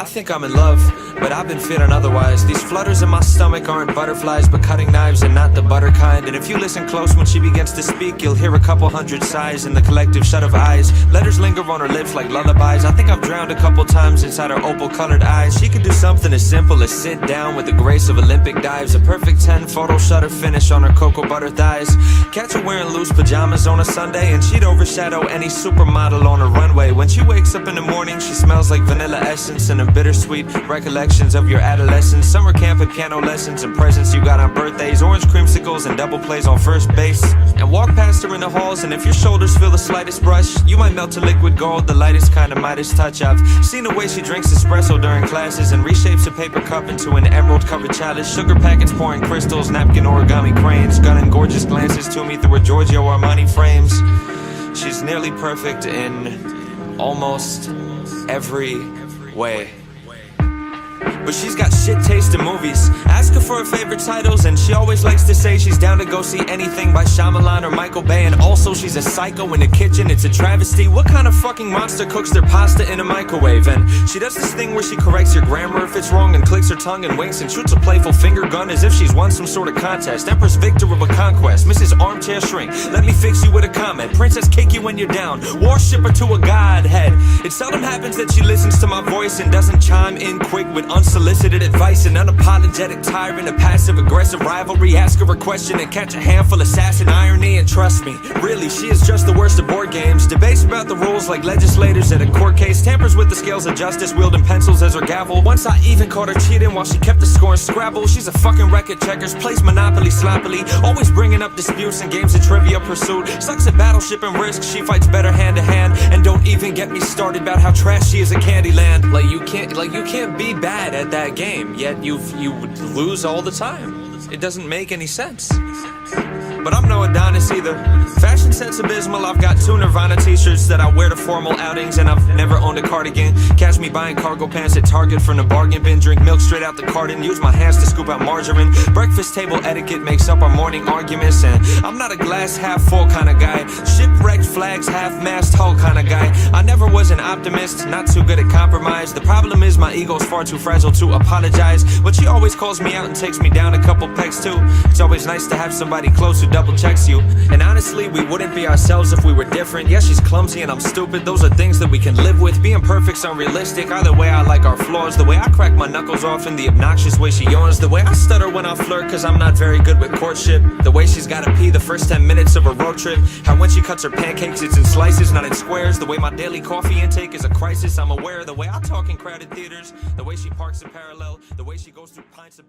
I think I'm in love, but I've been feeling otherwise. These flutters in my stomach aren't butterflies, but cutting knives and not the butter kind. And if you listen close when she begins to speak, you'll hear a couple hundred sighs in the collective shut of eyes. Letters linger on her lips like lullabies. I think I've drowned a couple times inside her opal-colored eyes. She could do something as simple as sit down with the grace of Olympic dives. A perfect 10 photo shutter finish on her cocoa butter thighs. Catch her wearing loose pajamas on a Sunday, and she'd overshadow any supermodel on a runway. When she wakes up in the morning, she smells like vanilla essence and a bittersweet recollections of your adolescence. Summer camp and piano lessons and presents you got on birthdays. Orange creamsicles and double plays on first base. And walk past her in the halls, and if your shoulders feel the slightest brush, you might melt to liquid gold, the lightest kind of Midas touch. I've seen the way she drinks espresso during classes and reshapes a paper cup into an emerald-covered chalice. Sugar packets pouring crystals, napkin origami cranes, gunning gorgeous glances to me through her Giorgio Armani frames. She's nearly perfect in almost every way. But she's got shit taste in movies. Ask her for her favorite titles, and she always likes to say she's down to go see anything by Shyamalan or Michael Bay. And also she's a psycho in the kitchen, it's a travesty. What kind of fucking monster cooks their pasta in a microwave? And she does this thing where she corrects your grammar if it's wrong, and clicks her tongue and winks and shoots a playful finger gun as if she's won some sort of contest. Empress victor of a conquest, Mrs. Armchair Shrink, let me fix you with a comment. Princess kick you when you're down, worship her to a godhead. It seldom happens that she listens to my voice and doesn't chime in quick with unsolicited advice. An unapologetic tyrant, a passive-aggressive rivalry. Ask her a question and catch a handful of sass and irony. And trust me, really, she is just the worst of board games. Debates about the rules like legislators at a court case. Tampers with the scales of justice, wielding pencils as her gavel. Once I even caught her cheating while she kept the score in Scrabble. She's a fucking wreck at checkers, plays Monopoly sloppily, always bringing up disputes and games of Trivia Pursuit. Sucks at Battleship and Risk, she fights better hand to hand. And don't even get me started about how trash she is at Candyland. Like you can't be bad at that game, yet you lose all the time. It doesn't make any sense. But I'm no Adonis either. Fashion sense abysmal. I've got 2 Nirvana t-shirts that I wear to formal outings, and I've never owned a cardigan. Catch me buying cargo pants at Target from the bargain bin. Drink milk straight out the carton, use my hands to scoop out margarine. Breakfast table etiquette makes up our morning arguments, and I'm not a glass half full kind of guy. Shipwrecked flags half-mast hull kind of guy. I never was an optimist, not too good at compromise. The problem is my ego's far too fragile to apologize, but she always calls me out and takes me down a couple pegs too. It's always nice to have somebody close who double checks you. And honestly, we wouldn't be ourselves if we were different. Yeah, she's clumsy and I'm stupid, those are things that we can live with. Being perfect's unrealistic, either way I like our flaws. The way I crack my knuckles off and the obnoxious way she yawns. The way I stutter when I flirt cause I'm not very good with courtship. The way she's gotta pee the first 10 minutes of a road trip. How when she cuts her pancakes it's in slices, not in squares. The way my daily coffee intake is a crisis, I'm aware. The way I talk in crowded theaters, the way she parks in parallel, the way she goes through pints of